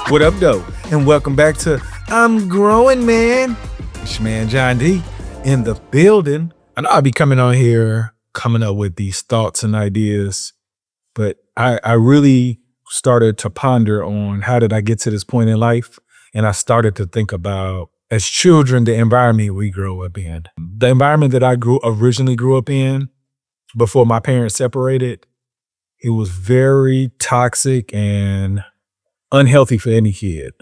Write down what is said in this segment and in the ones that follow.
What up, though? And welcome back to I'm Growing Man. It's your man, John D, in the building. And I'll be coming on here, coming up with these thoughts and ideas. But I really started to ponder on how did I get to this point in life? And I started to think about, as children, the environment we grow up in. The environment that I originally grew up in before my parents separated, it was very toxic and unhealthy for any kid.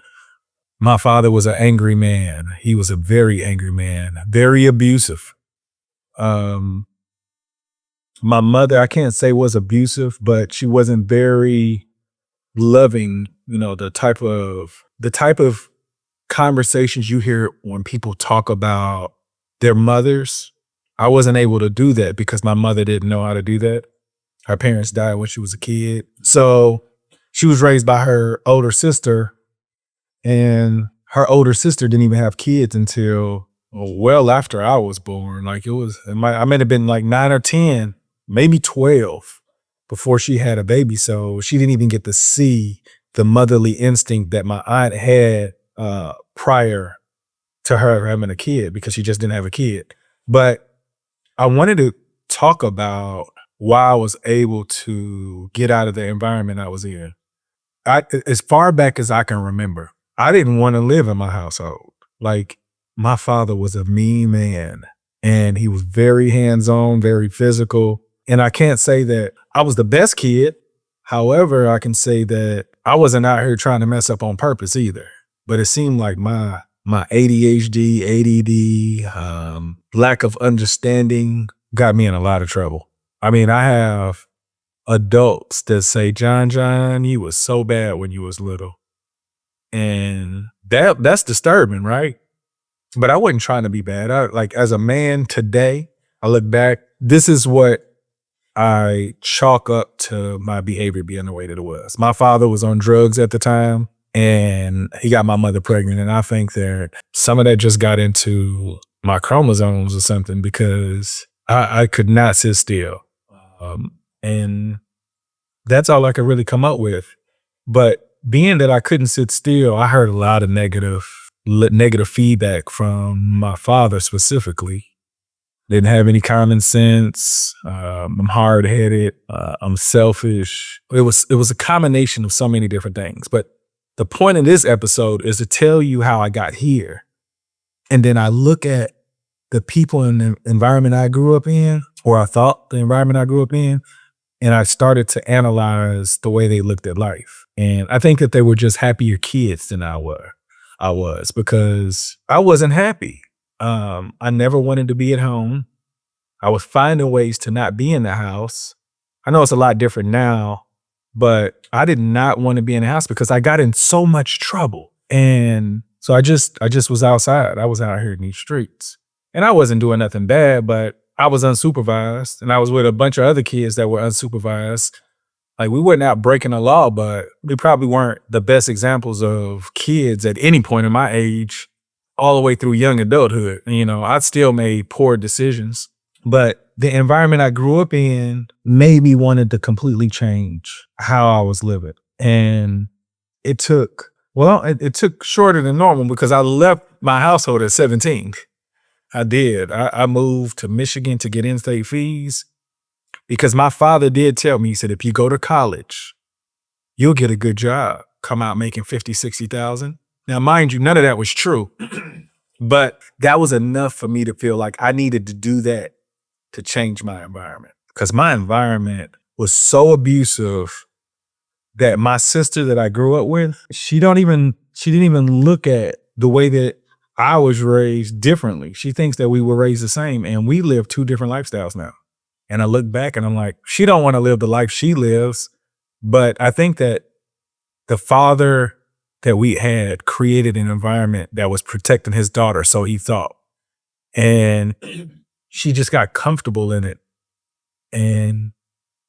My father was an angry man. He was a very angry man, very abusive. My mother, I can't say was abusive, but she wasn't very loving. You know, the type of conversations you hear when people talk about their mothers. I wasn't able to do that because my mother didn't know how to do that. Her parents died when she was a kid. So she was raised by her older sister, and her older sister didn't even have kids until well after I was born. Like I might have been like 9 or 10, maybe 12 before she had a baby. So she didn't even get to see the motherly instinct that my aunt had prior to her having a kid, because she just didn't have a kid. But I wanted to talk about why I was able to get out of the environment I was in. As far back as I can remember, I didn't want to live in my household. Like, my father was a mean man, and he was very hands-on, very physical. And I can't say that I was the best kid. However, I can say that I wasn't out here trying to mess up on purpose either. But it seemed like my ADHD, ADD, lack of understanding got me in a lot of trouble. I mean, I have adults that say, John, you was so bad when you was little. And that's disturbing, right? But I wasn't trying to be bad. As a man today, I look back, this is what I chalk up to my behavior being the way that it was. My father was on drugs at the time, and he got my mother pregnant. And I think that some of that just got into my chromosomes or something, because I could not sit still. And that's all I could really come up with. But being that I couldn't sit still, I heard a lot of negative feedback from my father specifically. Didn't have any common sense. I'm hardheaded. I'm selfish. It was a combination of so many different things. But the point of this episode is to tell you how I got here. And then I look at the people in the environment I grew up in, or I thought the environment I grew up in, and I started to analyze the way they looked at life. And I think that they were just happier kids than I was, because I wasn't happy. I never wanted to be at home. I was finding ways to not be in the house. I know it's a lot different now, but I did not want to be in the house because I got in so much trouble. And so I just was outside. I was out here in these streets. And I wasn't doing nothing bad, but I was unsupervised, and I was with a bunch of other kids that were unsupervised. Like, we weren't out breaking the law, but we probably weren't the best examples of kids at any point in my age, all the way through young adulthood. You know, I still made poor decisions, but the environment I grew up in made me wanted to completely change how I was living. And it took shorter than normal, because I left my household at 17. I did. I moved to Michigan to get in-state fees, because my father did tell me, he said, if you go to college, you'll get a good job, come out making 50, 60,000. Now, mind you, none of that was true, but that was enough for me to feel like I needed to do that to change my environment, because my environment was so abusive that my sister that I grew up with, she didn't even look at the way that I was raised differently. She thinks that we were raised the same, and we live two different lifestyles now. And I look back and I'm like, she don't want to live the life she lives. But I think that the father that we had created an environment that was protecting his daughter, so he thought. And she just got comfortable in it. And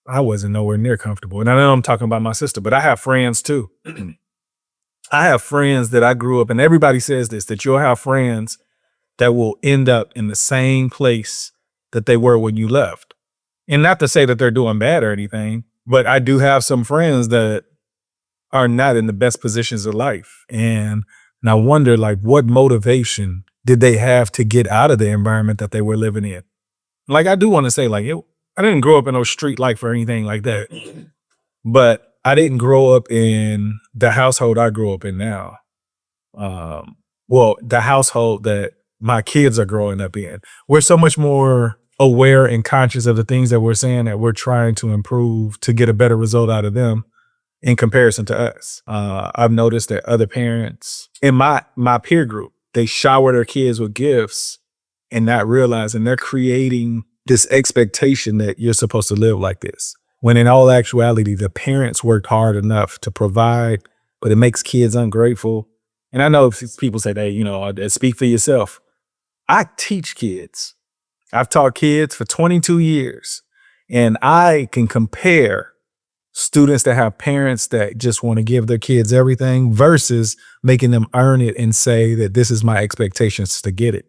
I wasn't nowhere near comfortable. And I know I'm talking about my sister, but I have friends too. I have friends that I grew up, and everybody says this, that you'll have friends that will end up in the same place that they were when you left. And not to say that they're doing bad or anything, but I do have some friends that are not in the best positions of life. And I wonder, like, what motivation did they have to get out of the environment that they were living in? Like, I do want to say, like, I didn't grow up in no street life or anything like that, but I didn't grow up in the household I grew up in now. Well, the household that my kids are growing up in. We're so much more aware and conscious of the things that we're saying that we're trying to improve to get a better result out of them in comparison to us. I've noticed that other parents in my peer group, they shower their kids with gifts and not realizing they're creating this expectation that you're supposed to live like this. When in all actuality, the parents worked hard enough to provide, but it makes kids ungrateful. And I know people say that, speak for yourself. I teach kids. I've taught kids for 22 years, and I can compare students that have parents that just want to give their kids everything versus making them earn it and say that this is my expectations to get it.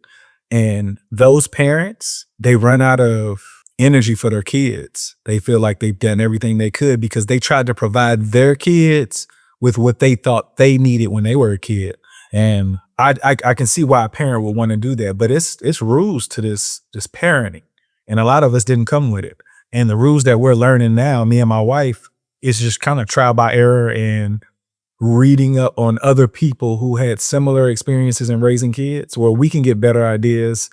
And those parents, they run out of energy for their kids. They feel like they've done everything they could because they tried to provide their kids with what they thought they needed when they were a kid. And I can see why a parent would want to do that, but it's rules to this parenting. And a lot of us didn't come with it. And the rules that we're learning now, me and my wife, is just kind of trial by error and reading up on other people who had similar experiences in raising kids, where we can get better ideas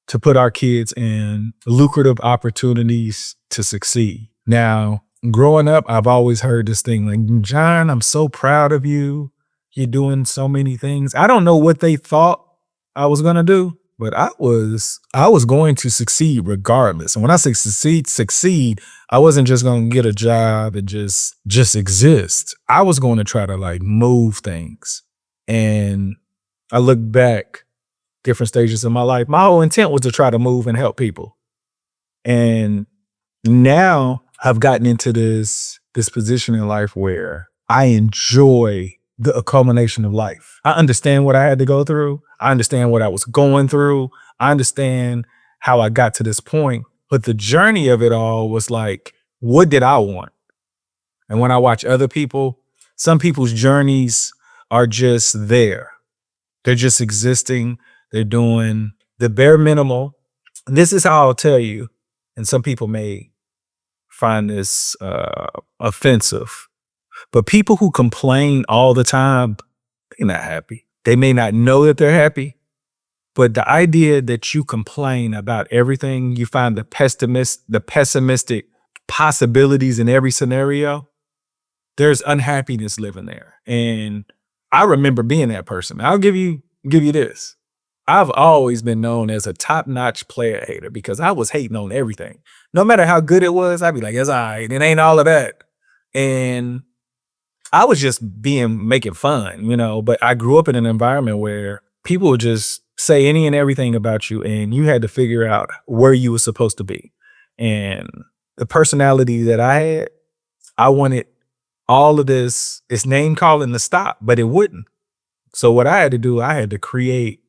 to put our kids in lucrative opportunities to succeed. Now, growing up, I've always heard this thing like, John, I'm so proud of you. You're doing so many things. I don't know what they thought I was going to do, but I was going to succeed regardless. And when I say succeed, I wasn't just going to get a job and just exist. I was going to try to like move things. And I look back different stages of my life. My whole intent was to try to move and help people. And now I've gotten into this position in life where I enjoy the culmination of life. I understand what I had to go through. I understand what I was going through. I understand how I got to this point. But the journey of it all was like, what did I want? And when I watch other people, some people's journeys are just there. They're just existing. They're doing the bare minimal. And this is how I'll tell you, and some people may find this offensive, but people who complain all the time, they're not happy. They may not know that they're happy, but the idea that you complain about everything, you find the pessimistic possibilities in every scenario, there's unhappiness living there. And I remember being that person. I'll give you this. I've always been known as a top-notch player hater because I was hating on everything. No matter how good it was, I'd be like, it's all right. It ain't all of that. And I was just making fun, but I grew up in an environment where people would just say any and everything about you, and you had to figure out where you were supposed to be. And the personality that I had, I wanted all of this name calling to stop, but it wouldn't. So what I had to do, I had to create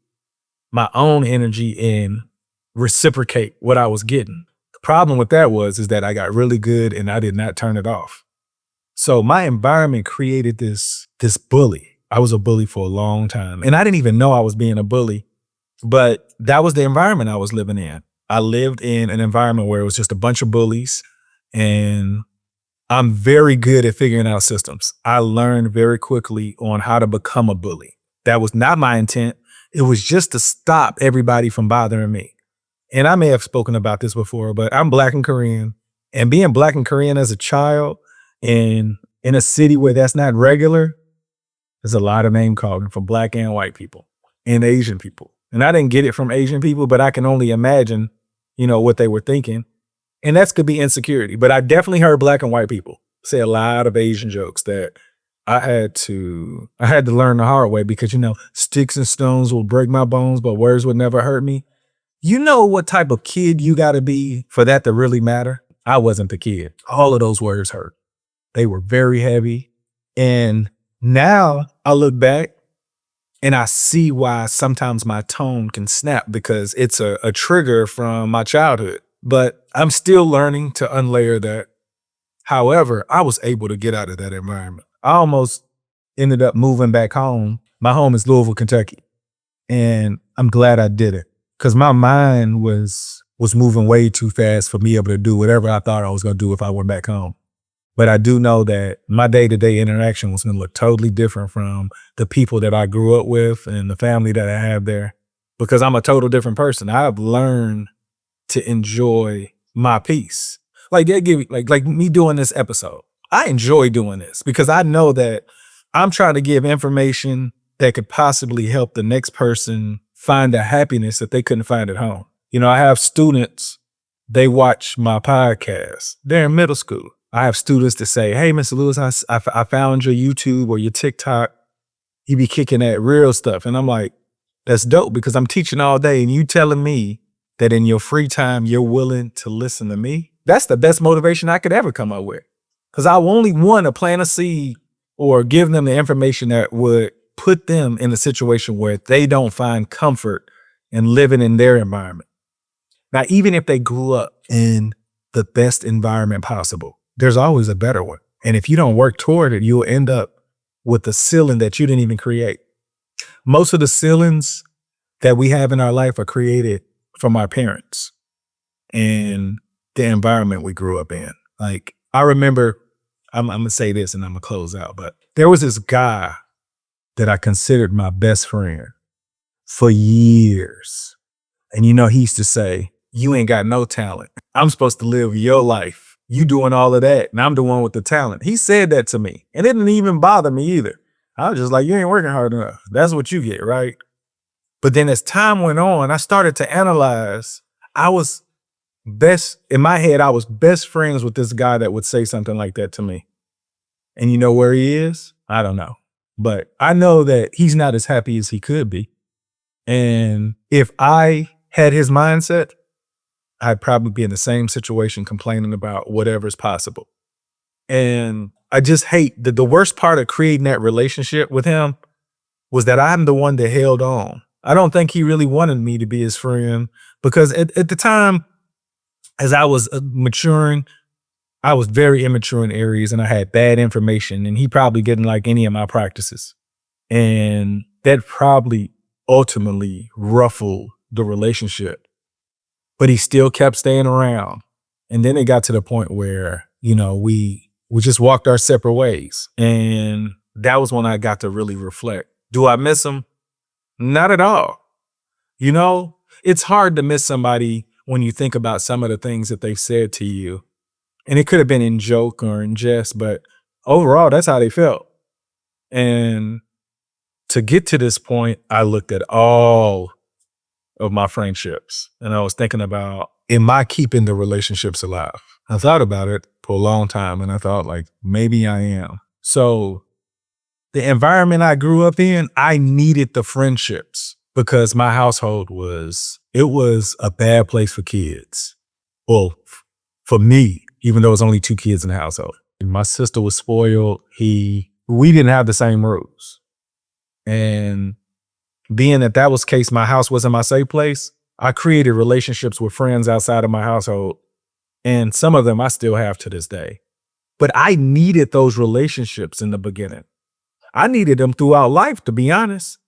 my own energy and reciprocate what I was getting. The problem with that is that I got really good and I did not turn it off. So my environment created this bully. I was a bully for a long time. And I didn't even know I was being a bully, but that was the environment I was living in. I lived in an environment where it was just a bunch of bullies, and I'm very good at figuring out systems. I learned very quickly on how to become a bully. That was not my intent. It was just to stop everybody from bothering me. And I may have spoken about this before, but I'm Black and Korean, and being Black and Korean as a child and in a city where that's not regular, there's a lot of name calling from Black and white people and Asian people. And I didn't get it from Asian people, but I can only imagine, what they were thinking. And that could be insecurity. But I definitely heard Black and white people say a lot of Asian jokes that I had to learn the hard way because, sticks and stones will break my bones, but words would never hurt me. You know what type of kid you got to be for that to really matter? I wasn't the kid. All of those words hurt. They were very heavy. And now I look back and I see why sometimes my tone can snap because it's a trigger from my childhood. But I'm still learning to unlayer that. However, I was able to get out of that environment. I almost ended up moving back home. My home is Louisville, Kentucky. And I'm glad I did it because my mind was moving way too fast for me able to do whatever I thought I was going to do if I went back home. But I do know that my day-to-day interaction was going to look totally different from the people that I grew up with and the family that I have there because I'm a total different person. I've learned to enjoy my peace. Like they give like me doing this episode. I enjoy doing this because I know that I'm trying to give information that could possibly help the next person find the happiness that they couldn't find at home. You know, I have students, they watch my podcast. They're in middle school. I have students that say, hey, Mr. Lewis, I found your YouTube or your TikTok. You be kicking that real stuff. And I'm like, that's dope because I'm teaching all day and you telling me that in your free time, you're willing to listen to me. That's the best motivation I could ever come up with. Because I only want to plant a seed or give them the information that would put them in a situation where they don't find comfort in living in their environment. Now, even if they grew up in the best environment possible, there's always a better one. And if you don't work toward it, you'll end up with a ceiling that you didn't even create. Most of the ceilings that we have in our life are created from our parents and the environment we grew up in. Like, I remember, I'm going to say this and I'm going to close out, but there was this guy that I considered my best friend for years. And you know, he used to say, you ain't got no talent. I'm supposed to live your life. You doing all of that, and I'm the one with the talent. He said that to me, and it didn't even bother me either. I was just like, you ain't working hard enough. That's what you get, right? But then as time went on, I started to analyze. I was in my head, I was best friends with this guy that would say something like that to me. And you know where he is? I don't know. But I know that he's not as happy as he could be. And if I had his mindset, I'd probably be in the same situation complaining about whatever's possible. And I just hate the worst part of creating that relationship with him was that I'm the one that held on. I don't think he really wanted me to be his friend because at the time, as I was maturing, I was very immature in areas and I had bad information and he probably didn't like any of my practices. And that probably ultimately ruffled the relationship. But he still kept staying around. And then it got to the point where, you know, we just walked our separate ways. And that was when I got to really reflect. Do I miss him? Not at all. You know, it's hard to miss somebody when you think about some of the things that they've said to you. And it could have been in joke or in jest, but overall, that's how they felt. And to get to this point, I looked at all of my friendships. And I was thinking about, am I keeping the relationships alive? I thought about it for a long time and I thought like, maybe I am. So the environment I grew up in, I needed the friendships because my household was a bad place for kids. Well, for me, even though it was only 2 kids in the household. My sister was spoiled. We didn't have the same rules. And being that was the case, my house wasn't my safe place. I created relationships with friends outside of my household. And some of them I still have to this day. But I needed those relationships in the beginning. I needed them throughout life, to be honest.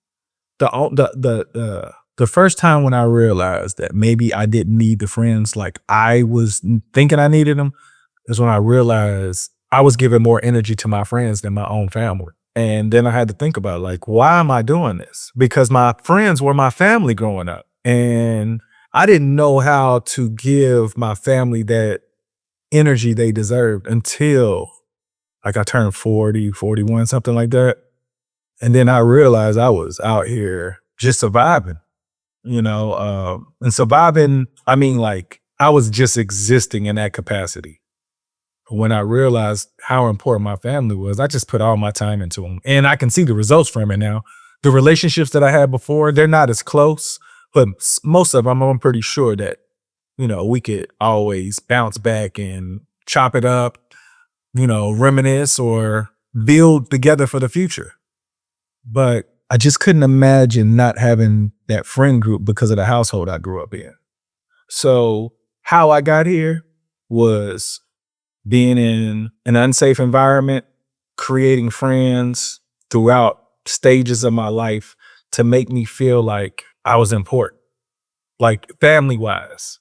The first time when I realized that maybe I didn't need the friends like I was thinking I needed them is when I realized I was giving more energy to my friends than my own family. And then I had to think about like, why am I doing this? Because my friends were my family growing up. And I didn't know how to give my family that energy they deserved until like I turned 40, 41, something like that. And then I realized I was out here just surviving, you know, and surviving, I mean, like I was just existing in that capacity. When I realized how important my family was, I just put all my time into them. And I can see the results from it now. The relationships that I had before, they're not as close, but most of them, I'm pretty sure that, you know, we could always bounce back and chop it up, you know, reminisce or build together for the future. But I just couldn't imagine not having that friend group because of the household I grew up in. So how I got here was being in an unsafe environment creating friends throughout stages of my life to make me feel like I was important, like family wise.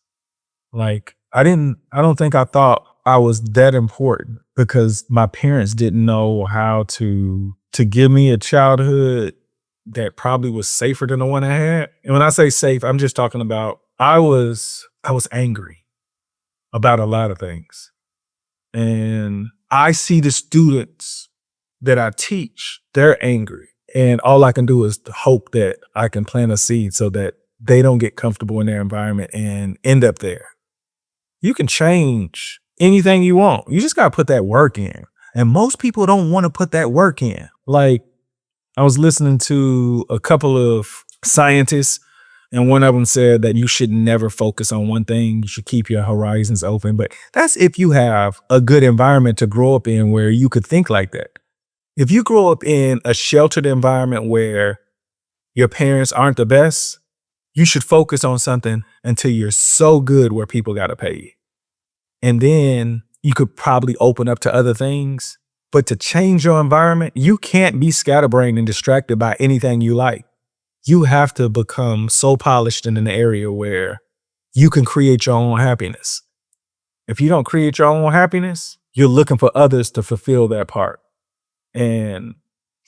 Like I don't think I thought I was that important because my parents didn't know how to give me a childhood that probably was safer than the one I had. And when I say safe, I'm just talking about I was angry about a lot of things. And I see the students that I teach, they're angry. And all I can do is hope that I can plant a seed so that they don't get comfortable in their environment and end up there. You can change anything you want. You just got to put that work in. And most people don't want to put that work in. Like, I was listening to a couple of scientists, and one of them said that you should never focus on one thing. You should keep your horizons open. But that's if you have a good environment to grow up in where you could think like that. If you grow up in a sheltered environment where your parents aren't the best, you should focus on something until you're so good where people got to pay you. And then you could probably open up to other things. But to change your environment, you can't be scatterbrained and distracted by anything you like. You have to become so polished in an area where you can create your own happiness. If you don't create your own happiness, you're looking for others to fulfill that part. And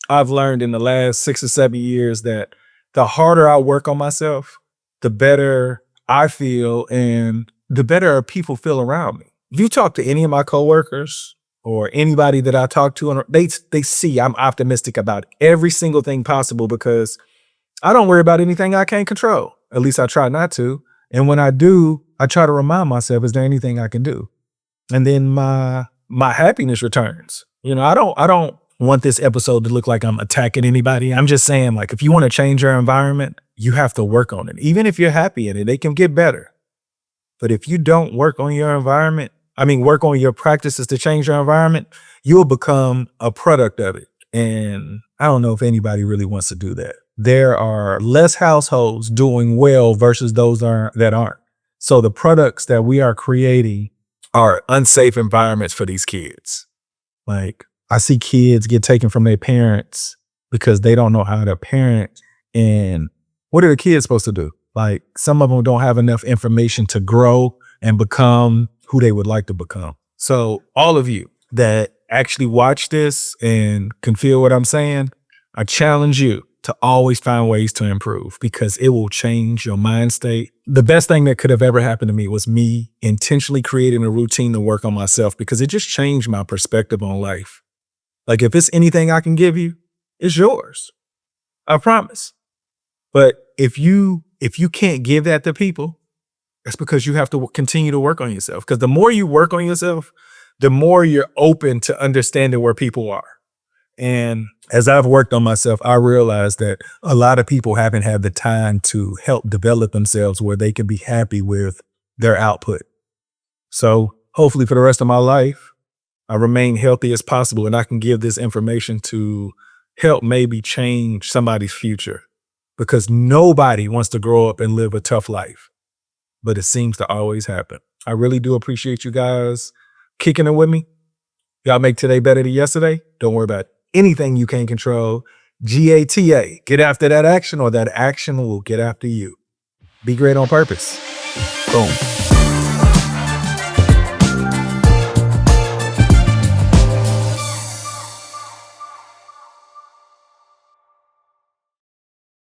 I've learned in the last 6 or 7 years that the harder I work on myself, the better I feel and the better people feel around me. If you talk to any of my coworkers or anybody that I talk to, they see I'm optimistic about every single thing possible because I don't worry about anything I can't control. At least I try not to. And when I do, I try to remind myself, is there anything I can do? And then my happiness returns. I don't want this episode to look like I'm attacking anybody. I'm just saying, like, if you want to change your environment, you have to work on it. Even if you're happy in it, they can get better. But if you don't work on your environment, work on your practices to change your environment, you'll become a product of it. And I don't know if anybody really wants to do that. There are less households doing well versus those that aren't. So the products that we are creating are unsafe environments for these kids. Like, I see kids get taken from their parents because they don't know how to parent. And what are the kids supposed to do? Like, some of them don't have enough information to grow and become who they would like to become. So all of you that actually watch this and can feel what I'm saying, I challenge you to always find ways to improve because it will change your mind state. The best thing that could have ever happened to me was me intentionally creating a routine to work on myself because it just changed my perspective on life. Like, if it's anything I can give you, it's yours. I promise. But if you can't give that to people, that's because you have to continue to work on yourself. Because the more you work on yourself, the more you're open to understanding where people are. And as I've worked on myself, I realized that a lot of people haven't had the time to help develop themselves where they can be happy with their output. So hopefully for the rest of my life, I remain healthy as possible and I can give this information to help maybe change somebody's future because nobody wants to grow up and live a tough life, but it seems to always happen. I really do appreciate you guys kicking it with me. Y'all make today better than yesterday. Don't worry about anything you can't control. GATA, get after that action or that action will get after you. Be great on purpose. Boom.